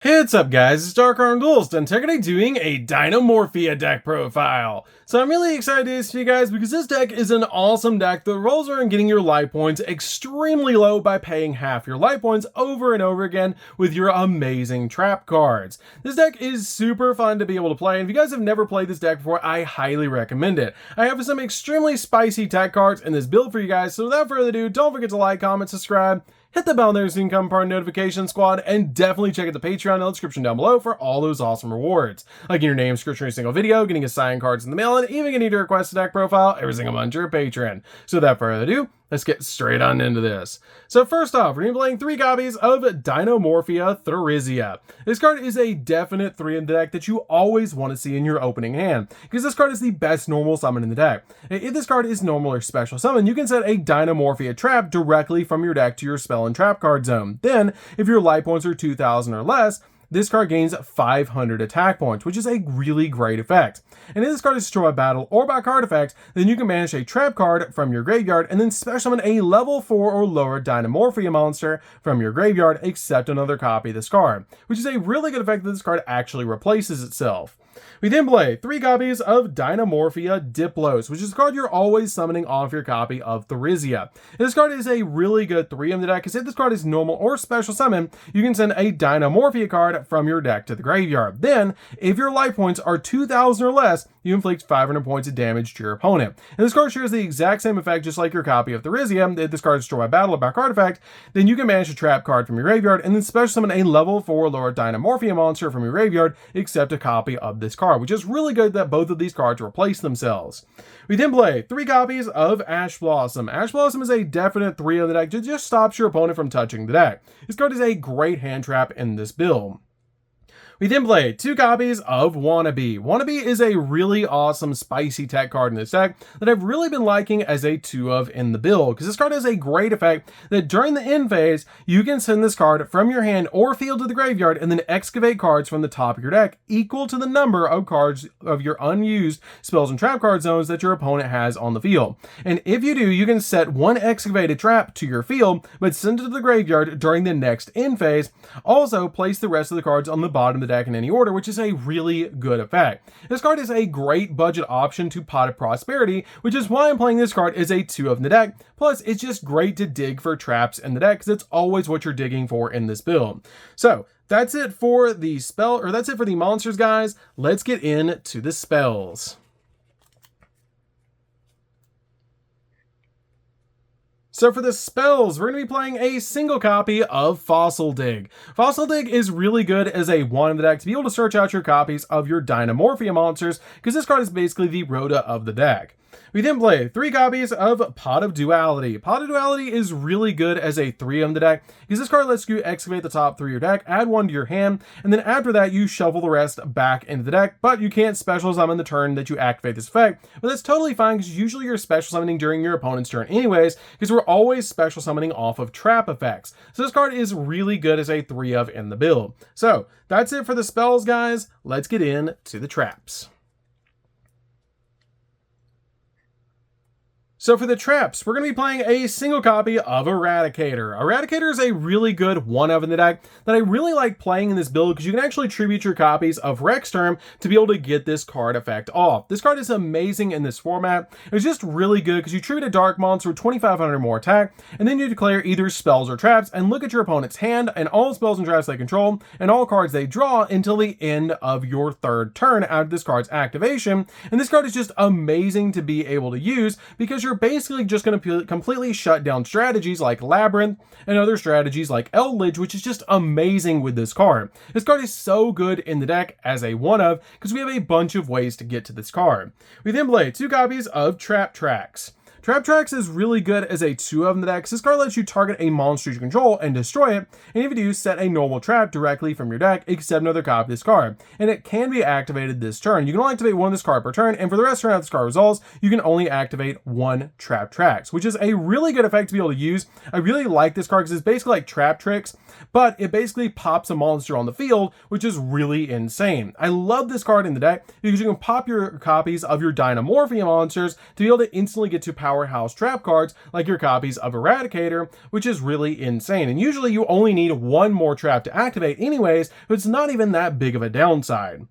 Hey, what's up guys, it's DarkArmedDuelist, and today doing a Dinomorphia deck profile. So I'm really excited to see you guys because this deck is an awesome deck that rolls around getting your life points extremely low by paying half your life points over and over again with your amazing trap cards. This deck is super fun to be able to play, and if you guys have never played this deck before, I highly recommend it. I have some extremely spicy tech cards in this build for you guys, so without further ado, don't forget to like, comment, subscribe, hit the bell there so you can become part of the notification squad, and definitely check out the Patreon in the description down below for all those awesome rewards. Like your name, description, every single video, getting assigned cards in the mail, and even getting to request a deck profile every single month to your Patreon. So without further ado, let's get straight on into this. So first off, we're going to be playing 3 copies of Dinomorphia Therizia. This card is a definite 3 in the deck that you always want to see in your opening hand, because this card is the best normal summon in the deck. If this card is normal or special summon, you can set a Dinomorphia trap directly from your deck to your spell and trap card zone. Then, if your life points are 2,000 or less, this card gains 500 attack points, which is a really great effect. And if this card is destroyed by battle or by card effect, then you can banish a trap card from your graveyard and then special summon a level 4 or lower Dinomorphia monster from your graveyard, except another copy of this card, which is a really good effect that this card actually replaces itself. We then play 3 copies of Dinomorphia Diplos, which is a card you're always summoning off your copy of Therizia. This card is a really good 3 in the deck, because if this card is normal or special summon, you can send a Dinomorphia card from your deck to the graveyard. Then, if your life points are 2,000 or less, you inflict 500 points of damage to your opponent. And this card shares the exact same effect just like your copy of Therizia. If this card is destroyed by battle or by card effect, then you can banish a trap card from your graveyard and then special summon a level 4 or lower Dinomorphia monster from your graveyard, except a copy of this card, which is really good that both of these cards replace themselves. We then play 3 copies of Ash Blossom. Ash Blossom is a definite 3 on the deck that just stops your opponent from touching the deck. This card is a great hand trap in this build. We then play 2 copies of Wannabe. Wannabe is a really awesome spicy tech card in this deck that I've really been liking as a 2 of in the build, because this card has a great effect that during the end phase, you can send this card from your hand or field to the graveyard and then excavate cards from the top of your deck equal to the number of cards of your unused spells and trap card zones that your opponent has on the field. And if you do, you can set 1 excavated trap to your field, but send it to the graveyard during the next end phase. Also, place the rest of the cards on the bottom of the deck in any order, which is a really good effect. This card is a great budget option to Pot of Prosperity, which is why I'm playing this card as a 2 of the deck. Plus, it's just great to dig for traps in the deck, because it's always what you're digging for in this build. So that's it for the that's it for the monsters, guys. Let's get into the spells. So for the spells, we're going to be playing a single copy of Fossil Dig. Fossil Dig is really good as a 1 in the deck to be able to search out your copies of your Dinomorphia monsters, because this card is basically the Rhoda of the deck. We then play 3 copies of Pot of Duality. Pot of Duality is really good as a 3 in the deck, because this card lets you excavate the top 3 of your deck, add 1 to your hand, and then after that you shuffle the rest back into the deck, but you can't special summon the turn that you activate this effect. But that's totally fine, because usually you're special summoning during your opponent's turn anyways, because we're always special summoning off of trap effects. So this card is really good as a 3 of in the build. So that's it for the spells, guys. Let's get into the traps. So for the traps, we're going to be playing a single copy of Eradicator. Eradicator is a really good 1 of in the deck that I really like playing in this build, because you can actually tribute your copies of Rexterm to be able to get this card effect off. This card is amazing in this format. It's just really good because you tribute a dark monster with 2,500 more attack, and then you declare either spells or traps and look at your opponent's hand and all spells and traps they control and all cards they draw until the end of your 3rd turn after this card's activation. And this card is just amazing to be able to use, because you're basically just going to completely shut down strategies like Labyrinth and other strategies like Eldritch, which is just amazing with this card. This card is so good in the deck as a 1 of, because we have a bunch of ways to get to this card. We then play 2 copies of Trap Tracks. Trap Tracks is really good as a 2 of in the deck. This card lets you target a monster you control and destroy it, and if you do, set a normal trap directly from your deck, except another copy of this card. And it can be activated this turn. You can only activate 1 of this card per turn, and for the rest of this card resolves, you can only activate 1 Trap Tracks, which is a really good effect to be able to use. I really like this card because it's basically like Trap Tricks, but it basically pops a monster on the field, which is really insane. I love this card in the deck because you can pop your copies of your Dinomorphia monsters to be able to instantly get to power powerhouse trap cards like your copies of Eradicator, which is really insane. And usually you only need one more trap to activate anyways, but it's not even that big of a downside.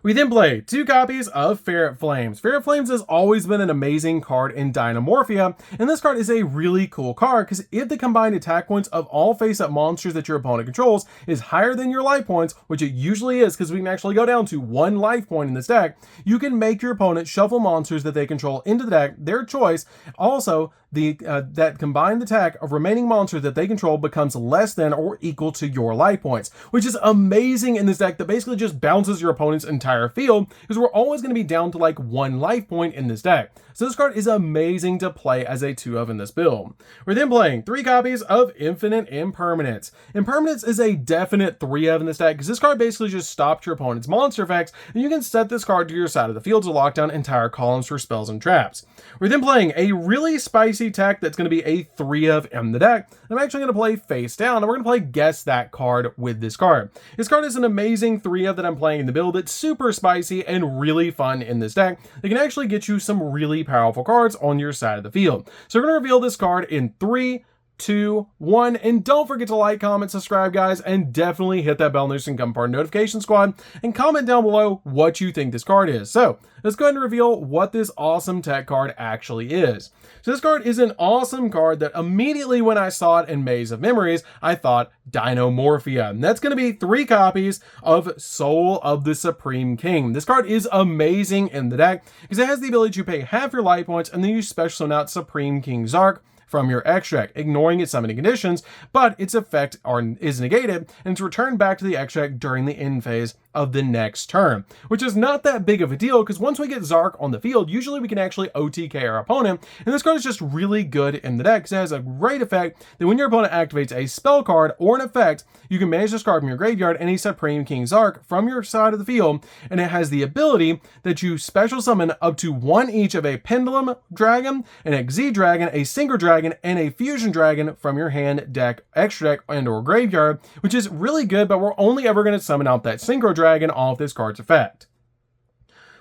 We then play 2 copies of Ferret Flames. Ferret Flames has always been an amazing card in Dinomorphia, and this card is a really cool card because if the combined attack points of all face-up monsters that your opponent controls is higher than your life points, which it usually is because we can actually go down to 1 life point in this deck, you can make your opponent shuffle monsters that they control into the deck, their choice. Also, that combined attack of remaining monsters that they control becomes less than or equal to your life points, which is amazing in this deck that basically just bounces your opponent's entire field because we're always going to be down to like 1 life point in this deck. So this card is amazing to play as a 2-of in this build. We're then playing 3 copies of Infinite Impermanence. Impermanence is a definite 3-of in this deck because this card basically just stops your opponent's monster effects, and you can set this card to your side of the field to lock down entire columns for spells and traps. We're then playing a really spicy tech that's going to be a 3-of in the deck. I'm actually going to play face down, and we're going to play Guess That card with this card. This card is an amazing 3-of that I'm playing in the build. It's super spicy and really fun in this deck. It can actually get you some really powerful cards on your side of the field. So we're going to reveal this card in 3, 2, 1, and don't forget to like, comment, subscribe, guys, and definitely hit that bell notification and become part of Notification Squad, and comment down below what you think this card is. So let's go ahead and reveal what this awesome tech card actually is. So this card is an awesome card that immediately when I saw it in Maze of Memories, I thought Dinomorphia. And that's going to be 3 copies of Soul of the Supreme King. This card is amazing in the deck because it has the ability to pay half your life points and then you special summon out Supreme King Zark from your extract, ignoring its summoning conditions, but its effect is negated and it's returned back to the extract during the end phase of the next turn, which is not that big of a deal because once we get Zark on the field, usually we can actually OTK our opponent, and this card is just really good in the deck because it has a great effect that when your opponent activates a spell card or an effect, you can manage this card from your graveyard and a Supreme King Zark from your side of the field, and it has the ability that you special summon up to 1 each of a Pendulum Dragon, an Exi Dragon, a Synchro Dragon, and a Fusion Dragon from your hand, deck, extra deck, and or graveyard, which is really good, but we're only ever going to summon out that Synchro Dragon off this card's effect.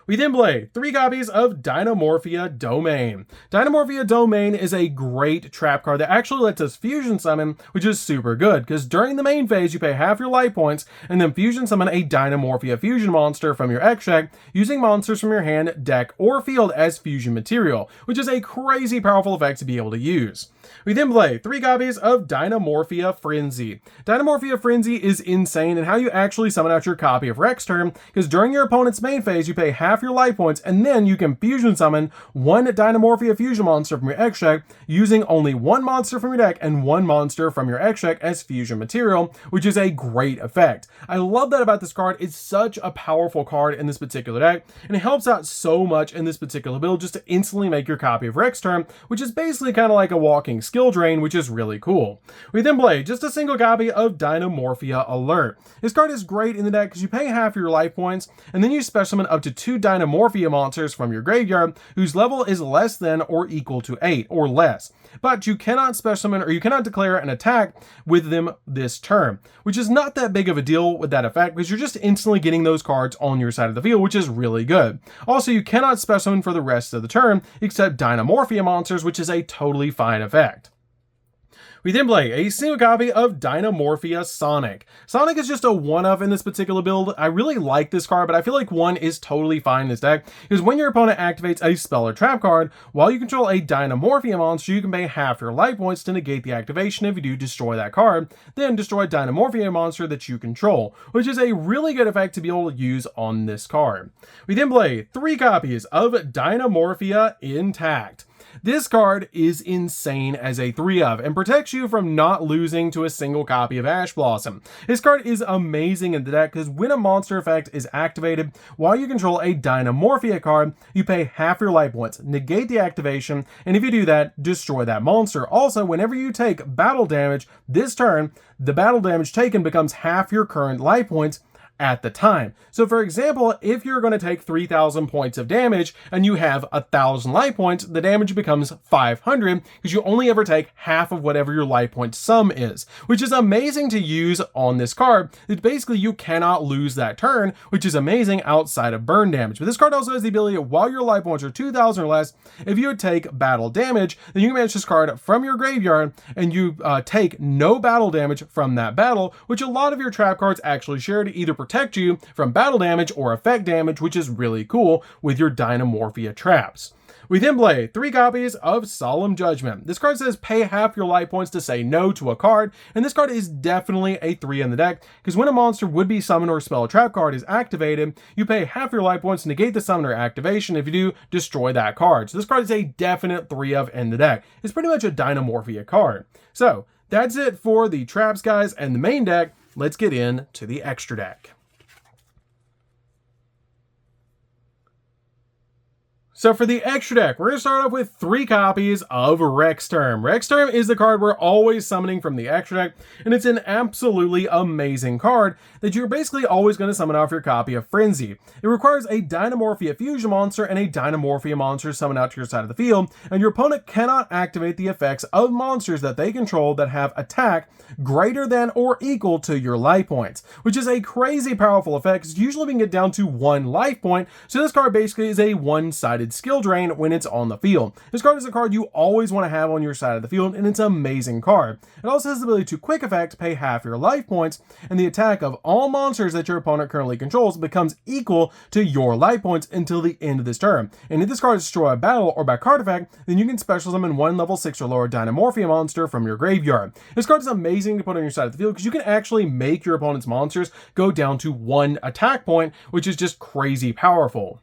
We then play 3 copies of Dinomorphia Domain. Dinomorphia Domain is a great trap card that actually lets us fusion summon, which is super good, because during the main phase, you pay half your life points, and then fusion summon a Dinomorphia fusion monster from your extract, using monsters from your hand, deck, or field as fusion material, which is a crazy powerful effect to be able to use. We then play 3 copies of Dinomorphia Frenzy. Dinomorphia Frenzy is insane in how you actually summon out your copy of Rex turn, because during your opponent's main phase, you pay half your life points, and then you can fusion summon 1 Dinomorphia fusion monster from your extract, using only 1 monster from your deck and 1 monster from your extract as fusion material, which is a great effect. I love that about this card. It's such a powerful card in this particular deck, and it helps out so much in this particular build just to instantly make your copy of Rex turn, which is basically kind of like a walking skill drain, which is really cool. We then play just a single copy of Dinomorphia Alert. This card is great in the deck because you pay half your life points, and then you special summon up to 2 Dinomorphia monsters from your graveyard whose level is less than or equal to 8 or less. But you cannot special summon or you cannot declare an attack with them this turn, which is not that big of a deal with that effect because you're just instantly getting those cards on your side of the field, which is really good. Also, you cannot special summon for the rest of the turn except Dinomorphia monsters, which is a totally fine effect. We then play a single copy of Dinomorphia Sonic. Sonic is just a 1-of in this particular build. I really like this card, but I feel like 1 is totally fine in this deck, because when your opponent activates a spell or trap card, while you control a Dinomorphia monster, you can pay half your life points to negate the activation if you do destroy that card, then destroy a Dinomorphia monster that you control, which is a really good effect to be able to use on this card. We then play 3 copies of Dinomorphia Intact. This card is insane as a 3-of and protects you from not losing to a single copy of Ash Blossom. This card is amazing in the deck because when a monster effect is activated while you control a Dinomorphia card, you pay half your life points, negate the activation, and if you do that, destroy that monster. Also, whenever you take battle damage this turn, the battle damage taken becomes half your current life points at the time. So for example, if you're going to take 3,000 points of damage and you have 1,000 life points, the damage becomes 500 because you only ever take half of whatever your life point sum is, which is amazing to use on this card. It's basically you cannot lose that turn, which is amazing outside of burn damage. But this card also has the ability of, while your life points are 2,000 or less, if you would take battle damage, then you can banish this card from your graveyard and you take no battle damage from that battle, which a lot of your trap cards actually share to either protect you from battle damage or effect damage, which is really cool with your Dinomorphia traps. We then play 3 copies of Solemn Judgment. This card says pay half your life points to say no to a card, and this card is definitely a 3 in the deck, because when a monster, would-be summon, or spell trap card is activated, you pay half your life points to negate the summoner activation. If you do, destroy that card. So this card is a definite 3 of in the deck. It's pretty much a Dinomorphia card. So that's it for the traps, guys, and the main deck. Let's get into the extra deck. So for the extra deck, we're going to start off with 3 copies of Rexterm. Rexterm is the card we're always summoning from the extra deck, and it's an absolutely amazing card that you're basically always going to summon off your copy of Frenzy. It requires a Dinomorphia fusion monster and a Dinomorphia monster summoned out to your side of the field, and your opponent cannot activate the effects of monsters that they control that have attack greater than or equal to your life points, which is a crazy powerful effect because usually we can get down to 1 life point, so this card basically is a one-sided skill drain when it's on the field. This card is a card you always want to have on your side of the field, and it's an amazing card. It also has the ability to quick effect, pay half your life points, and the attack of all monsters that your opponent currently controls becomes equal to your life points until the end of this turn. And if this card is destroyed by battle or by card effect, then you can special summon 1 level 6 or lower Dinomorphia monster from your graveyard. This card is amazing to put on your side of the field because you can actually make your opponent's monsters go down to 1 attack point, which is just crazy powerful.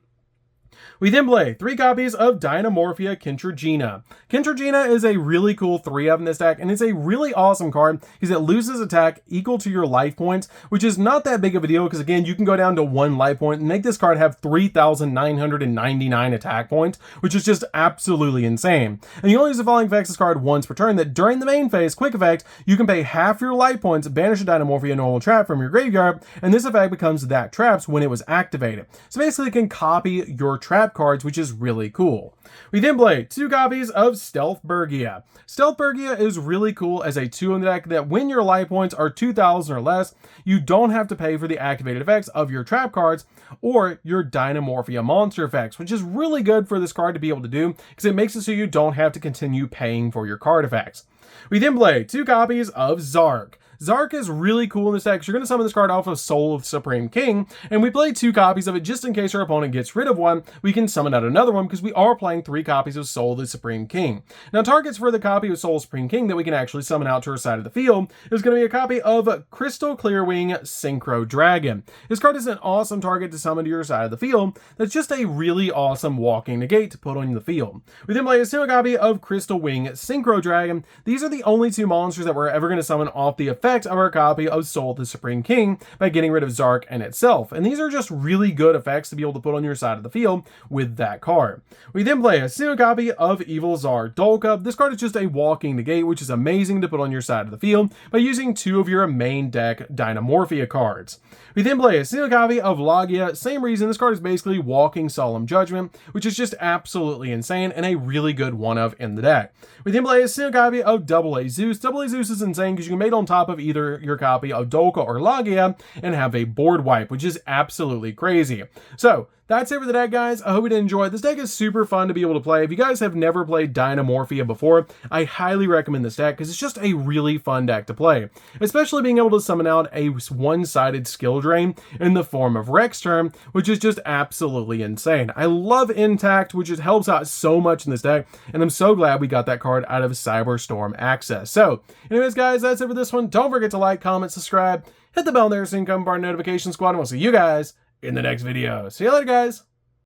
We then play 3 copies of Dinomorphia Kentragina. Kentragina is a really cool 3 of in this deck, and it's a really awesome card because it loses attack equal to your life points, which is not that big of a deal because, again, you can go down to 1 life point and make this card have 3,999 attack points, which is just absolutely insane. And you only use the following effects this card once per turn: that during the main phase, quick effect, you can pay half your life points, banish a Dinomorphia normal trap from your graveyard, and this effect becomes that trap's when it was activated. So basically it can copy your trap cards, which is really cool. We then play 2 copies of Stealth Bergia. Stealth Bergia is really cool as a 2 in the deck that when your life points are 2,000 or less, you don't have to pay for the activated effects of your trap cards or your Dinomorphia monster effects, which is really good for this card to be able to do because it makes it so you don't have to continue paying for your card effects. We then play 2 copies of Zark. Zark is really cool in this deck because you're going to summon this card off of Soul of Supreme King, and we play 2 copies of it just in case our opponent gets rid of one. We can summon out another one because we are playing 3 copies of Soul of the Supreme King. Now, targets for the copy of Soul of Supreme King that we can actually summon out to our side of the field is going to be a copy of Crystal Clearwing Synchro Dragon. This card is an awesome target to summon to your side of the field that's just a really awesome walking negate to put on the field. We then play a single copy of Crystal Wing Synchro Dragon. These are the only 2 monsters that we're ever going to summon off the effect of our copy of Soul of the Supreme King by getting rid of Zark and itself. And these are just really good effects to be able to put on your side of the field with that card. We then play a single copy of Evil Tsar Dolka. This card is just a walking negate, which is amazing to put on your side of the field by using 2 of your main deck Dinomorphia cards. We then play a single copy of Lagia. Same reason, this card is basically walking Solemn Judgment, which is just absolutely insane and a really good one of in the deck. We then play a single copy of Double A Zeus. Double A Zeus is insane because you can make it on top of either your copy of Dolka or Lagia and have a board wipe, which is absolutely crazy. So that's it for the deck, guys. I hope you did enjoy. This deck is super fun to be able to play. If you guys have never played Dinomorphia before, I highly recommend this deck because it's just a really fun deck to play, especially being able to summon out a one-sided skill drain in the form of Rexterm, which is just absolutely insane. I love Intact, which just helps out so much in this deck, and I'm so glad we got that card out of Cyberstorm Access. So anyways, guys, that's it for this one. Don't forget to like, comment, subscribe, hit the bell there so you can become part of Notification Squad, and we'll see you guys in the next video. See you later, guys.